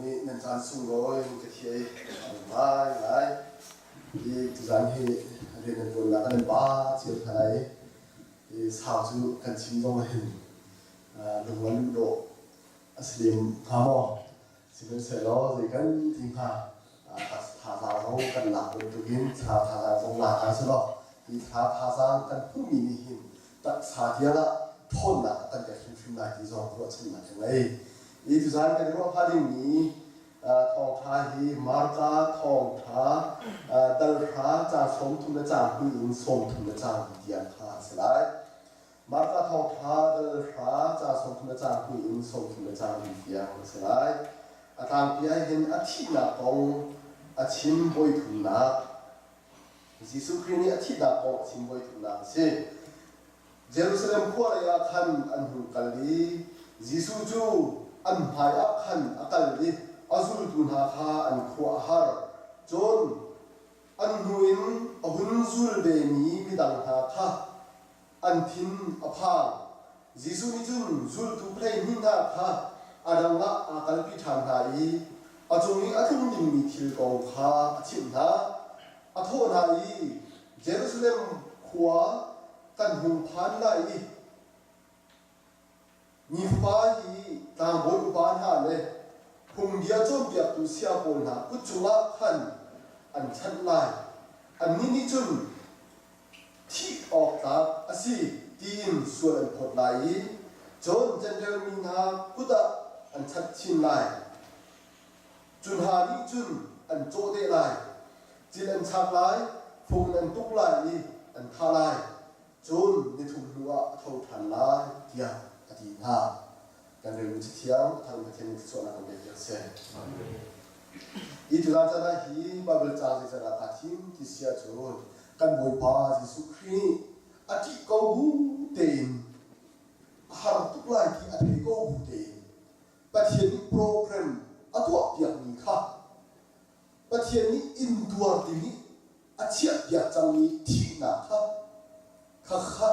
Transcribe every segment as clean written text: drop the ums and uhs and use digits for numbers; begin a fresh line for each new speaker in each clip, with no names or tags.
นี้นั่นจานสุ่งร้อยกระเทียมหลายที่จานที่เรียนบนหลังนั้นบ้าเชียวไทยที่สาวจูกันชิมต้องเห็นลงวันโดอัศดิมพามอสิ่งที่เสร็จแล้วสิกันทิ้งผ้าท่าทางของกันหลักเป็นตัวกินท่าทางของหลักใช่ไหมที่ท่าทางกันผู้มีนิหินตัดสาเดียละทนละตั้งแต่ชุ่มๆได้ที่สองตัวชิมมาถึงเลยอีทุกท่านกันรู้ว่าพาดิมีทองท้าฮีมาร์กาทองท้าดัลท้าจางสมทุนจางผู้หญิงสมทุนจางเดียนท้าสลายมาร์กาทองท้าดัลท้าจางสมทุนจางผู้หญิงสมทุนจางเดียนสลายอาการเพียเห็นอาทิตย์ละกองอาชิมบอยทุนนักยิสุครินีอาทิตย์ละกองอาชิมบอยทุนนักสิเยรูซาเล็มขั้วระยะขันอันหุกัลลียิสุจูอันหายอักขันอักลีอาซุลตุนหาคาอันขวาฮาร์จนอันหุนอหุนซุลเบนีมิดังหาคาอันทินอภายิสุนิจุนซุลตุเพลนินาคาอาดังละอากัลปิทางหายอาจงนี้อาทุ่มดิงมีทิลกองคาชิมนาอาโทนายเยรูซาเล็มขวากันหุงพันไลนิฟาฮีตามบนบานหาเลยหุงเดียจอมเบียตุเสียปนหาอุจุละขันอันชันไลอันนี้นิจุนที่ออกตาอาศัยทีมส่วนผลไลจนเจนเดลมินาพุทธอันชัดชินไลจุนหานิจุนอันโจเดไลจินอันชักไลฟุงอันตุกไลอันทาไลจนนิทุมนัวเท่าทันไลเดียอดีตาการเรียนรู้เที่ยงทางประเทศนี้ส่วนนั้นเป็นอย่างเช่นอีจุดนั้นจะได้ฮีบาเบิลจางจะได้อาทิมที่เสียจนกันบอยพาจิสุครีอาทิกูบูเตนหาทุกไลที่อาทิกูบูเตนประเทศนี้โปรแกรมอาตัวเปียกมีค่าประเทศนี้อินดัวที่นี้อาเชียเปียกจังมีที่หนาค่า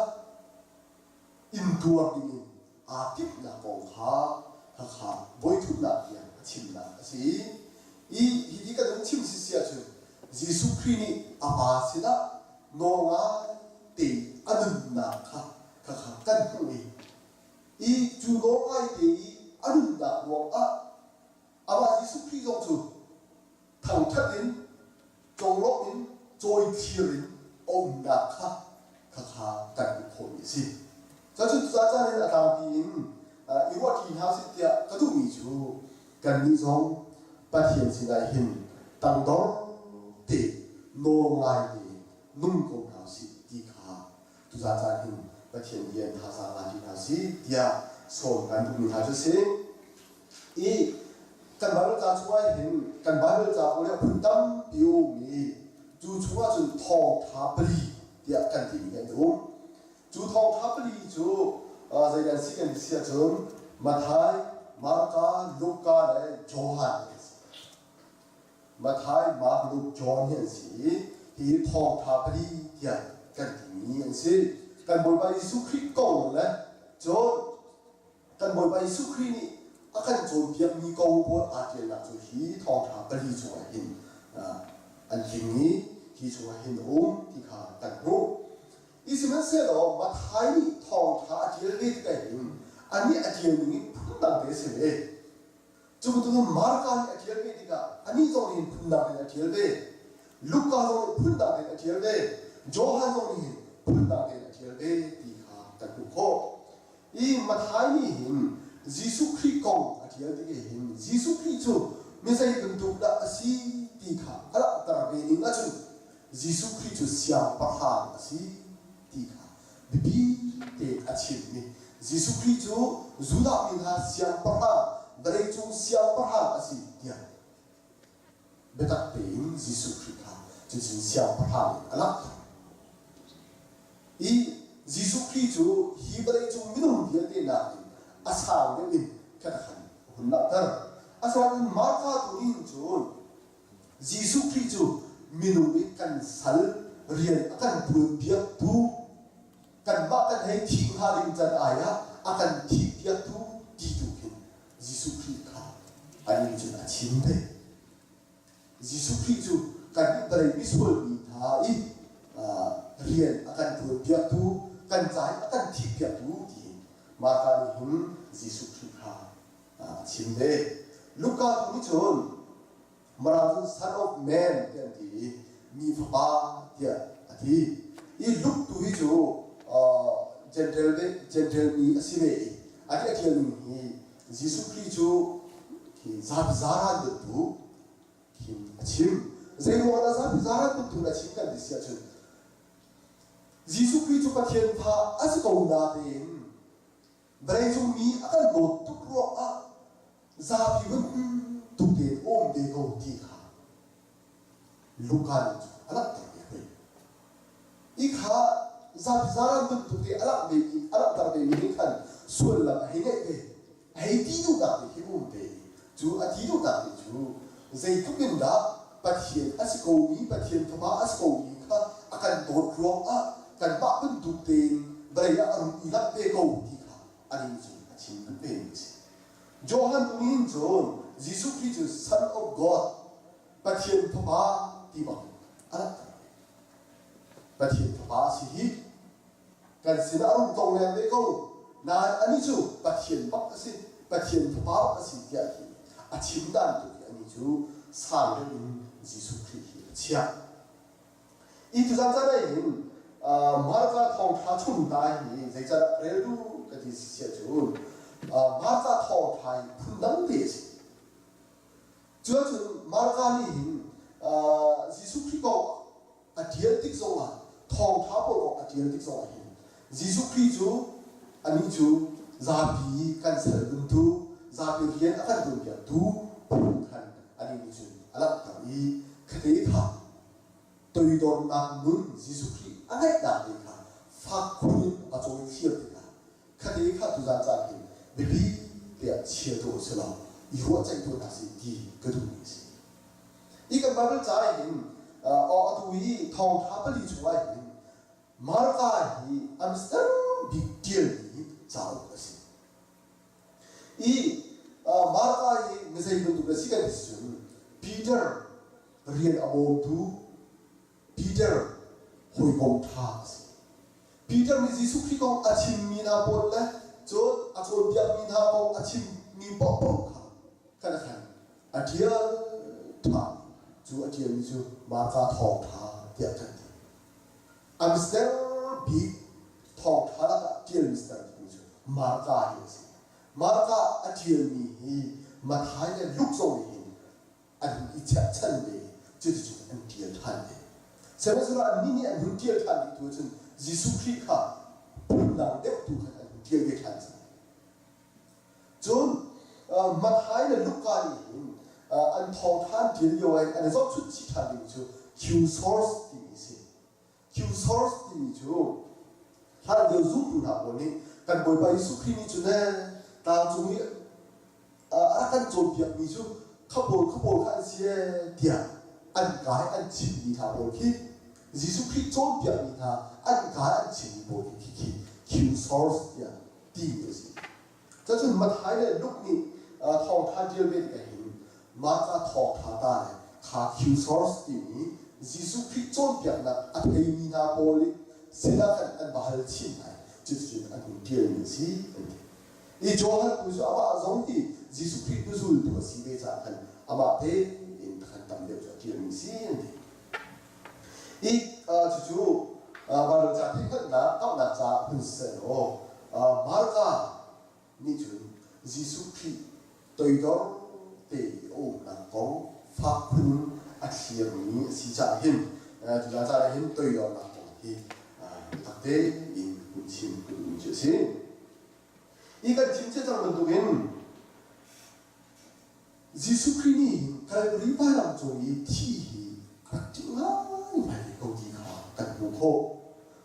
อินดัวที่นี้อาทิตย์ละกองค่าบอยทุนละอย่างชิมละสิอีที่กันต้องชิมสิเสียจนยิสุครีนี่อาบาสิละโนงาตีอันนั้นค่ากันตรงนี้อีจูโนงาตีอันนั้นวงอาบายิสุครีจงจูทางทัดลินจงลบลินจอยทีลินองนักค่ากันคนนี้สิจะจุดจ้าจ้าเนี่ยตามที่อีวัดที่หาสิทธิ์ก็ต้องมีจูกันนิจงปะเทียนสิได้เห็นตั้งดอเตโนไลนุ่งกงหาสิที่ขาตุจ้าจ้าเห็นปะเทียนเย็นหาสาราที่หาสิที่ส่งกันทุกมีหาจุดสิอีกันบ้านเราจะช่วยเห็นกันบ้านเราจะเอาเรื่องพุ่งตั้มปิวมีจู่ช่วยจนทองทับลีที่กันที่มีกันดูจู่ทองทับลีจู่ใจกันสิกันเสียจนมาไทยมาร์กาลูกาและโจฮันมาไทยมาร์กลูกจอห์นเห็นสิที่ทองทับลีที่กันที่มีเห็นสิกันบนใบสุคริกงเลยจนกันบนใบสุครินี่อาการจนเพียงมีกองบนอาเจียนจู่ที่ทองทับลีช่วยเห็นอันที่นี้ที่ช่วยเห็นที่ขากันรู้อีสิ่งนั้นเสียแล้วมาไทยทองท้าอาเจียนเล็กแต่เองอันนี้อาเจียนนี้พุ่งดังเดชเลยจู่ตัวมาร์การอาเจียนเล็กที่กะอันนี้ตรงนี้พุ่งดังอาเจียนเลยลูกกาตรงนี้พุ่งดังอาเจียนเลยโจฮันตรงนี้พุ่งดังอาเจียนเลยที่ขากันรู้ข้ออีมาไทยนี่เห็นยิสุคริสต์กงอาเจียนที่เห็นยิสุคริสต์จู่ไม่ใช่เป็นตัวละสิที่ขาอะไรต่างๆนี่นะจู่ยิสุคริสต์จู่เสียงประหารสิที่ขาบีเตะอาชีพนี่ยิสุคริสต์จู่จุดนั้นหาเสียงประหารดาริจู่เสียงประหารสิที่เบตักเป็นยิสุคริสต์จู่เสียงประหารอะไรอียิสุคริสต์จู่ฮีบราจู่มินุเดียร์นะอาสาเนี่ยแค่ขันหุ่นนักเตอร์อาสาเนี่ยมาร์คาตัวนี้จู่ยิสุคริสต์จู่มินุกันสัลเรียนกันพูดเบียตูกันมากันให้ทิ้งหาริงจันอายะอากันทิ้งเบียตูที่ดูเห็นยิสุคริสต์ค่ะ 아니 좀 아침대 지수 크리스도 간 이들의 미소를 다이 riêng akan berbiak tu kan zai akan tipiak tu di maka him Yesus Kristus chimde Luka tu ni chon marang son of man kan di mi pha dia ati I Luk tu hi jo gentle mi asive ati ati ni Yesus Kristus ki zaran de tu kim chim zai mo na zaran tu na chim kan di sia chon Yesus Kristus pathian pha asiko na din brai chung mi akan lot tu ro a za pi bun tu de om de go ti kha lukan alak ta be I kha za pi zaran bun tu de alak be alak ta be ni khan sul la he ne be he ti du da be hi be chu a ti du da be chu zai tu bin da pathian asiko mi pathian pha asiko mi kha akan dot ro a kan ba pun tu ten beraya arum ilak pe kau tika ani ju achim pe ni Johan tunin John Jesus Christ Son of God pathian papa tiba ala pathian papa si hi kan sina arum tong le pe kau na ani ju pathian bak asi pathian papa asi dia hi achim dan tu ani ju sang in Jesus Christ chia itu zang in Marka thong tha chum dai ni zai cha redu ka ti sia chu Marka thong thai phundang de si chu chu Marka ni Jesu Christ ko atial tik so wa thong tha po ko atial tik so wa hin Jesu Christ chu ani chu za bi kan sal dun tu za bi hian akan dun ya tu kan ani ni chu ala ta ni khate kha tôi đón nằm nun Giêsu Christ anh ấy đã đi cả phát khuyên ở trong thiên địa cả khi đấy khi tu gian gian hình bởi vì để chia đồ sẽ là yếu chạy đồ là gì đi cái đồ này gì ý cái bài giải hình ở tuổi thong tháp đi chung lại hình mà cái gì Amsterdam bị tiêu đi giáo cái gì ý mà cái gì người xây dựng tu cái gì cái gì Peter riêng ông tu Peter hồi công tha Peter mi Giêsu Christ công achim mi na bol le chot achon dia mi na bol achim mi bo bo kha kana khan atia tha chu atia mi chu ma ka thong tha dia kan Amsterdam bi thong tha la tia Amsterdam mi chu ma ka hi si ma ka atia mi hi ma thai le luk so hi an I cha chan de chu chu an tia than de Sebab ani ni an huntial kan itu jen Yesus Christ ka pulang dek tu kan huntial dek kan. Jon mathai le Luka ni an thong than til yo an zot chut chi than ni chu Q source ti ni si. Q source ti ni chu har de zu tu na boni kan boy ba Yesus Christ ni chu ne ta chu ni akan jom piak ni chu khapol kan sia dia an kai an chi ni tha bol ki Yesus Christ chon piak ni tha an kai an chi ni bol ki Q source dia ti ni si cha chu mat hai le luk ni thong tha dia ve ka hin ma ka thong tha ta le kha Q source ti ni Yesus Christ chon piak na a thei ni na bol sila kan an bahal chin hai chu chu an dia ni si I Johan ku su ama zong ti Yesus Christ ku zul tu si ve cha kan ama te in kan tam le cha dia ni si I 주주 바로 자 피크나 까나 자 분세로 마르가 니준 Giêsu Christ tôi đó để ôm là có pháp quân axiom ní si cha hin chúng ta ra hin tôi đó là có thì thực tế in cũng xin cũng chưa xin 이건 진짜적 운동은 Giêsu Christ cái 리바람 종이 티 각증아 많이 거기가 딱 놓고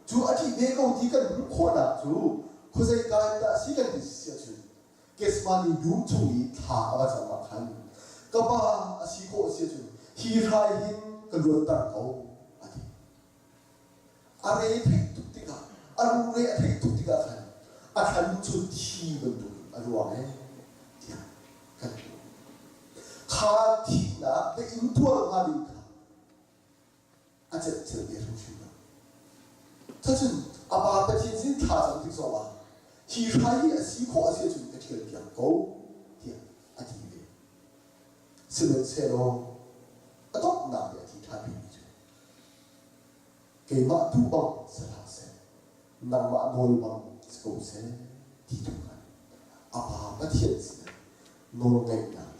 주 아직 내가 어디가 놓고 나주 그새 가다 시간이 있어요. 게스만이 융통이 다 아가자 막한 까봐 아시고 어시죠. 히라인 그루었다고 아디 아래 택뚝띠가 아루레 택뚝띠가 간 아간초 티건도 아루와에 티야 간 카 티나 그 인투어 하니까 아주 저게 중심다. 사실 아빠 진신 타장 득서와 히라이 시코 아세 좀 어떻게 되고 티 아디베 스르세로 아도 나베 티타비죠. 게마 두방 살아세 남마 놀방 스코세 티투간 아빠 티엔스 노르게나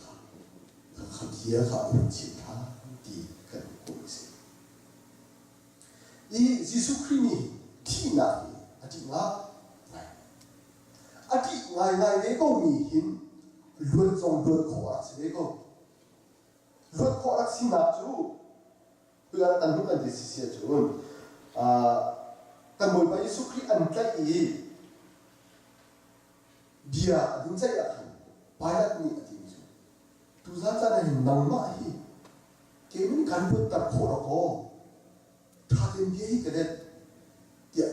감기가 온치다 디간 고세 이 예수 그리스도의 티나이 아디가 아디 나이 내고 미힌 루정 루코라 세고 루코라 시나주 그가 단문한 데시시죠 tanmoi pa Yesu Christ antlai dia dinjai akan bayat ni ati tu zata na nangma hi kemin kanput tar khora ko thakin dia hi kadet dia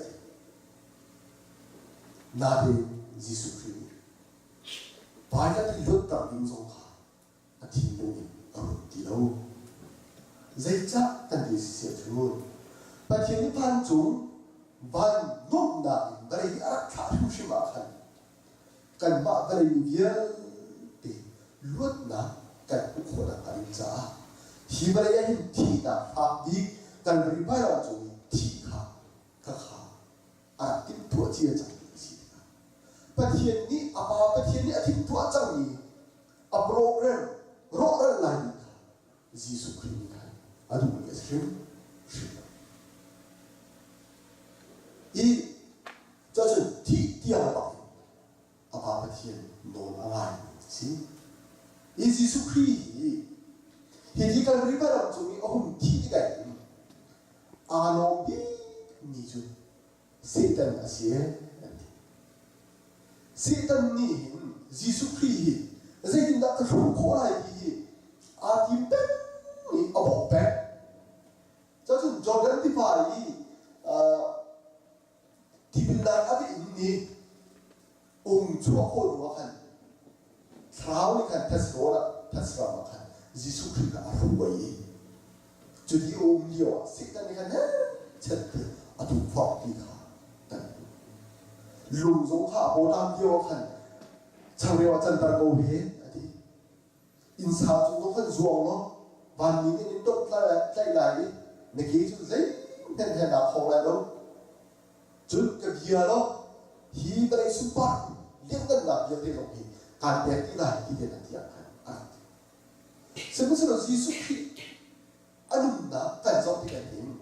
na de Yesu Christ bayat lot tar ding song kha ati lo ni ti lo zai cha tan di sia chu pa thiên pan chung van nôm na bari arak tha shi ma khan kan ma bari vial ti luat na kan ko na kan cha hi bari ya hin thi na a di kan ri ba ya chu thi kha ka kha a tin tu chi cha si pa thiên ni apa pa thiên ni a tin tu chang ni a program ro lai ni Jesus Christ adu ya shim 이 저는 디디아바 아바바티엔 노나라이지 이 예수 그리스도 히디가 리바람 중에 어흠 티디가 아노비 니주 세탄 아시에 세탄니 예수 그리스도 제인다 그 코라이 아디벤 이 어버벤 저는 조던 디파이 디빌라 아비 있니 옹주와 호루와한 사우니칸 테스로라 테스라마칸 예수 그리스도 아루바이 저기 옹리와 색단이가 네 쳇트 아두 파티가 룽종하 보담디오칸 장래와 잔다고해 아디 인사중독한 주엉어 반민이 똑라이라이 내게주 제이 헨헨나 호라로 즉 기아로 히브리 수파 랭간나 비어대로기 간대기다 기대나 디아칸 스스로 예수 그리스도 아는나 간섭이가 님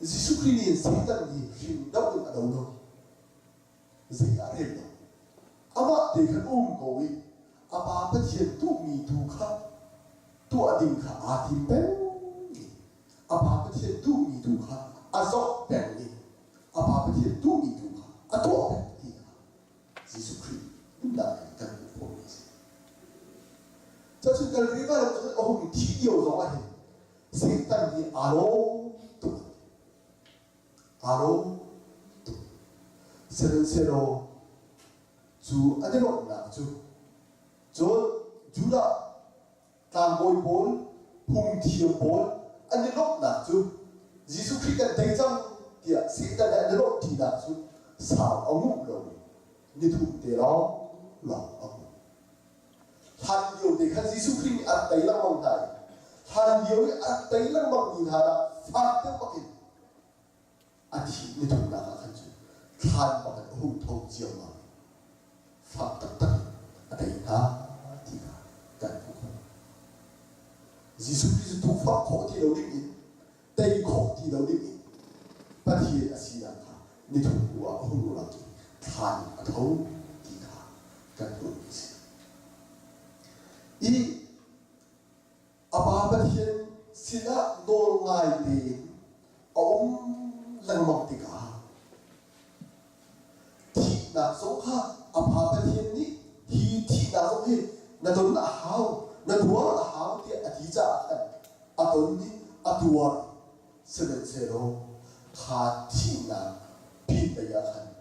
예수 그리스도의 세단이 힘다운 아동도 제야rello ama dekhan kowi apa pathian tu mi tu kha tu ading kha atim pen apa pathian tu mi tu kha azok pen ni apa pathian tu mi tu kha ato pen ti kha Jesus Christ na kan ko ni cho cái lý do là ông thi điều rồi sẽ tăng thì aro tu sero chú anh nói là chú đã làm bồi bồi hùng thiệp bồi anh nói là chú Jesus Christ đã thấy rằng thì sẽ tăng anh nói thì là chú sao ông ngủ rồi như thủ tế đó là ông han điều để khăn Jesus Christ ăn tay lăng mong này han điều ăn tay lăng mong nhìn hà là phát tiêu bắc kinh anh chỉ như thủ là khăn chú han bằng cái hùng thông chiều mà phát tất tất ở đây ha thì cả cái không Jesus Christ thủ phát khổ thì đâu định tay khổ thì đâu định bắt hiện là gì là như thủ của hùng là gì han ở đâu thì cả cái 이 아바바티엔 시나 놀라이디 옴랑먹디가 티나송하 아바바티엔니 히티나송해 나돈나 하우 나두아 하우티 아디자 아돈니 아두아 스벤세로 카티나 빈다야한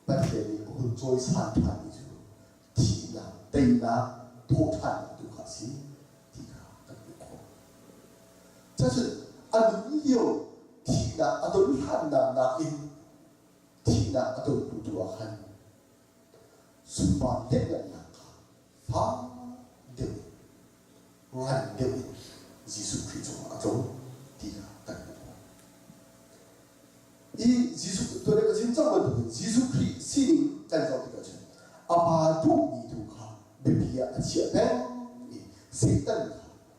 바티엔이 혼조이 산탄이죠 티나 데이나 토탄 두카시 디가 딱고 자주 아누이요 티나 아돌 한나 나인 티나 아돌 부두아한 순반 대면나가 파 대위 ngan 대위 예수 그리스도 아종 디가 딱고 이 예수 그리스도가 진정한 예수 그리스도인 간섭이거든. 아바도 미두가 베비야 아치아벤 세탄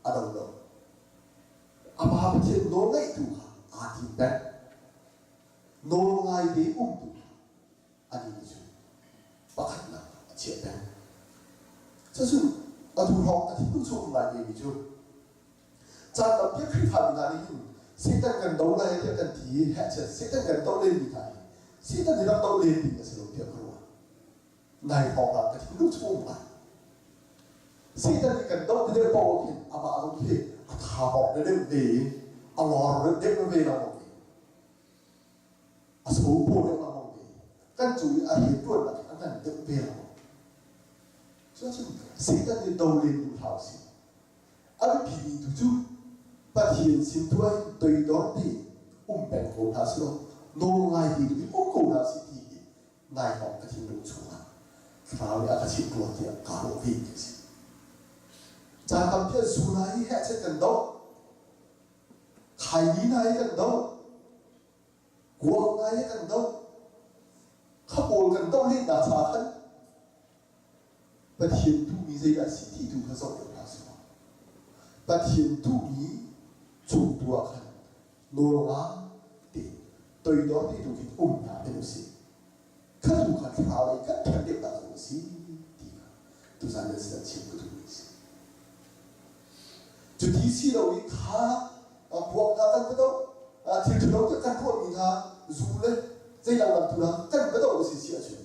아동도 아바바체 노가이 두가 아디벤 노가이데 um두가 아니죠. 바깥나 아치아벤 사실 아두형 아디도 좋은 말이죠. 자, 남편 크리파비나는 세탄 kan đâu này thì kan thì hệ chất setan kan đâu lên thì thầy setan thì đâu lên thì cái sự việc của này họ là cái lúc chung mà setan thì kan đâu thì đâu thì à mà ông thì thà họ để về Allah để về là một à số bộ để là một căn chủ à hiện tuần là cái kan để về là một cho nên setan thì đâu lên thì thảo gì à bị bị tụt bắt hiện sinh tuổi đối đó thì bệnh khổ thà silo nô ngay thì bị khổ thà sĩ thì này họ cái thiên đường chung à khảo này cái chuyện của thì cả một vị cái gì cha cầm phía xuống này hết sẽ cần đâu khai lý này cần đâu quốc này cần đâu khắp bộ cần đâu lên đã trả thân bắt hiện tu mi dây đã sĩ thì tu khá rộng được thà silo bắt hiện tu mi chủ tua khăn nô ngã thì tôi đó thì tôi kịp nhà bên sĩ khăn tu khăn thảo ấy khăn khăn đẹp là rồi sĩ thì tôi ra nên sẽ chịu cái thứ gì chủ tí sĩ đâu ấy khá buộc ra căn cái đâu thì từ đó cái căn buộc mình ha dù lên dây đang làm từ đó căn cái đâu là sĩ sĩ chuyện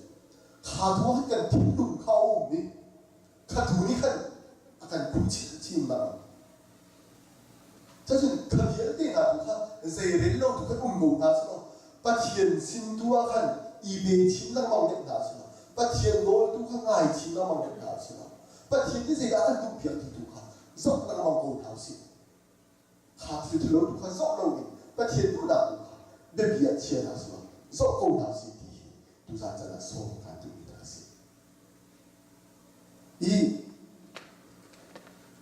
khá thua hết căn thiếu đúng khâu mình khá thua đi khăn căn cũng chỉ mà cho nên cần hiện tại là chúng ta dễ đến lâu chúng ta ngủ ta sao bắt hiện sinh tua khăn y bê chín năm mong nhận ta sao bắt hiện nỗi tu khăn ngày chín năm mong nhận ta sao bắt hiện cái gì đã ăn tu việc thì tu khăn dốc năm mong cầu thảo sĩ khá thì từ lâu tu khăn dốc lâu mình bắt hiện tu đạo tu khăn bên bìa chia ta sao dốc cầu thảo sĩ thì tu ra là số khăn tu ta sĩ y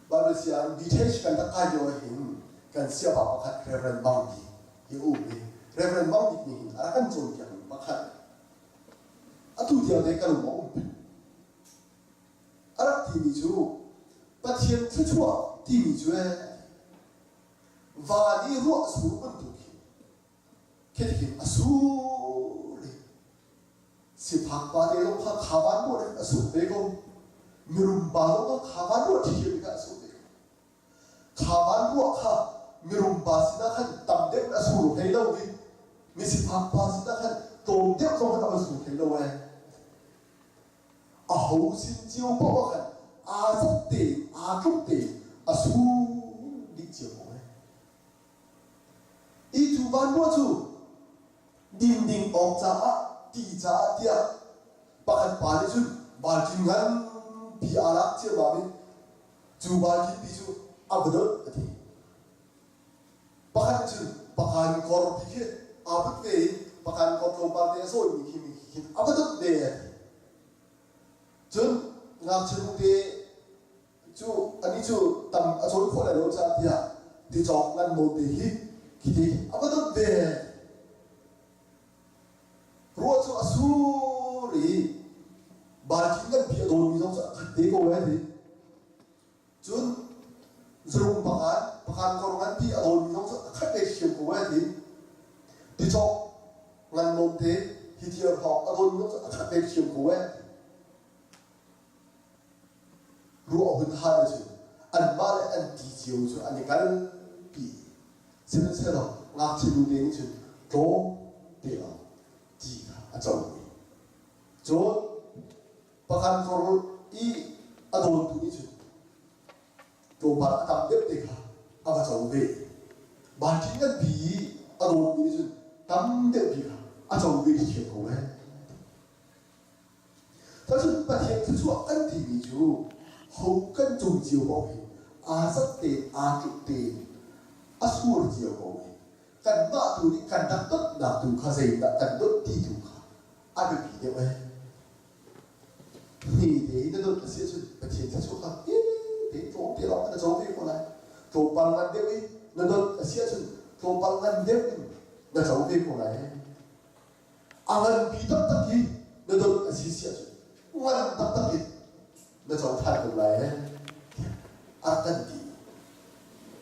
bao giờ xem vị thế cần ta ai rồi hình kan siapa pakat Reverend Bangdi iu Reverend Bangdi ni akan jom dia pakat atu dia de kan mau arak ti mi ju pathian thu chua ti mi ju và đi ruộng xuống bên tu khi thì asu le si phak ba de lo phak khaban bo le asu be ko mirum ba lo khaban bo thi ka asu be khaban bo kha mirum pasina kan tamdek na suru hay lâu đi misi phang pasina kan tomdek không kan suru hay lâu ấy hậu sinh chiêu bao kan rất tệ không tệ su đi chiêu ấy ít chú ban mua chú đinh đinh ong cha ti cha tia bakan pali chú ban chính ngân bi alak chiêu ba mình chú ban chính bi chú abdul thì pakan chun pakan kor dikhe abut ve pakan kor lombar de so mi khi abut ve chun ngak chun de chu ani chu tam achol kho la lo cha tia ti chok nan mo de hi ki de abut ve ro chu asuri ba kin gan pi do mi so de ko wa de chun zrung pakan korongan pi adol minong sa khate siya ko di di chok ngan nom te hitier ho adol minong sa khate siya ko ru hun ha de an ma le an ti chiu chu an kal pi sen se lo ngak chi lu de ni chu do de lo ti a chong cho pakan koron i adol tu ni chu to ba tam dep te kha aba chong ve ba tin ga bi a do ni chu tam dep bi kha a chong ve chi ko he ta chu ba thian chu chu an ti ni chu hậu căn trùng chiều bảo hình rất tiền chụp tiền suốt chiều bảo hình cần mạ tù đi cần đắc tất là tù khá dày đã cần đốt thì tù khá được kỷ niệm ấy thì thế nó đốt là sẽ bật hiện ra số khác thế chỗ thế đó là dấu về của này chỗ bằng ngăn đeo ấy nó đốt là sẽ chỗ bằng ngăn đeo là dấu về của này ngân bị tất tất gì nó đốt là sẽ ngân tất tất gì nó dấu thật của này cần gì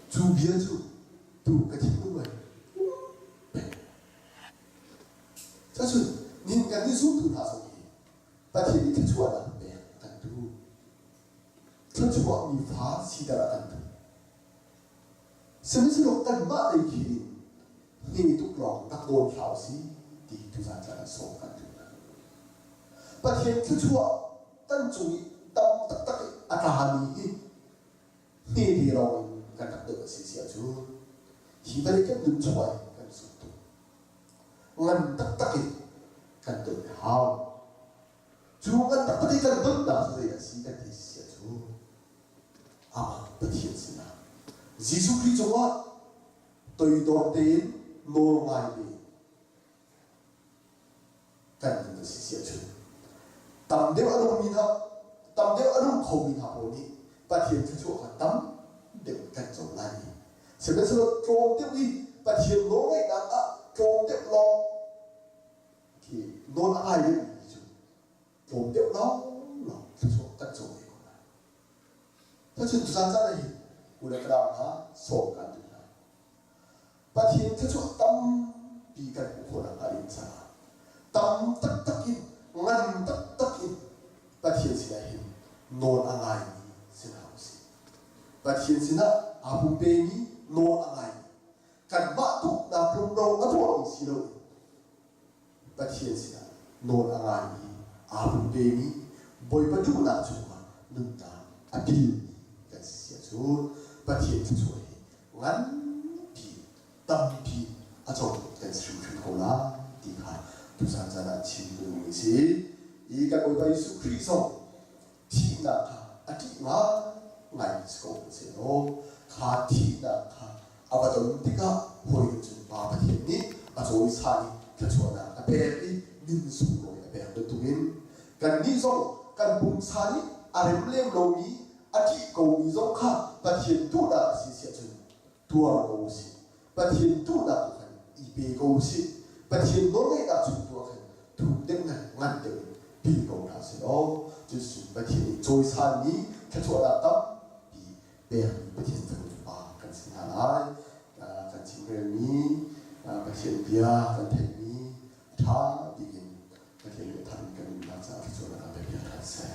chú biết chú đủ cái thích của người cho nên nhìn cái như giúp từ nào rồi ta thì đi cái chuột là bé cần tu cho chuột mi phá xí đã cần tu xem sự cần mã để kỹ ni tục lòng các đồn khảo xí thì tu ra là số cần tu ta thì cái chuột tân chú tâm tất tất cả ni thì rồi cần đặt được xí xí chú chỉ vậy cái đừng chuột cần số tu ngân tất tất cần tự hào chú ngân tất tất cần tự đã rồi là gì cái gì chú bất hiện sinh nào Jesus Christ cho họ tôi đón đến nô ngài đi cần tự gì chú tầm đều ở đâu mình học tầm đều ở đâu không mình học đi bất hiện cho chú họ tầm đều cần trong lại sẽ biết sự trốn tiếp đi bất hiện nô ngài đã trốn tiếp lo thì nôn ai đấy trốn tiếp nó số cắt số này còn lại thế chứ chúng ta đây 우리가 그다음에 소가 된다. 바티엔 태초 땀 비가 고라 가린자 땀 딱딱인 ngan 딱딱인 바티엔 시나hin 논 앙아이 시나우시 바티엔 시나 아분베니 논 앙아이 kan batu na prumrong ato silo bathien sina non angai abundemi boy batu na chuma nunta apil kasia chu bathien chu ngan pi tam pi ato kan shu ko la ti kha tu san sana chin du ni si i ka boy ba Yesu Kristo ti na kha ati ma ngai sko se no kha ti na kha 아바도 우리가 보이는 좀 바바티니 아주 사니 겨주어나 아베리 민수로 아베르 두긴 간 니소 간 봄사니 아렘렘 로미 아티 고미소 카 바티엔 두다 시시아준 두아고시 바티엔 두다 간 이베고시 바티엔 노네가 준두아 간 두댕나 ngan데 비고라세요 주스 바티니 조이사니 겨주어나 땀 베리 바티엔 아 간신하나 kan singkel ni pasien dia kan tekni tha bikin kan tan kan nak sa so na be biar sa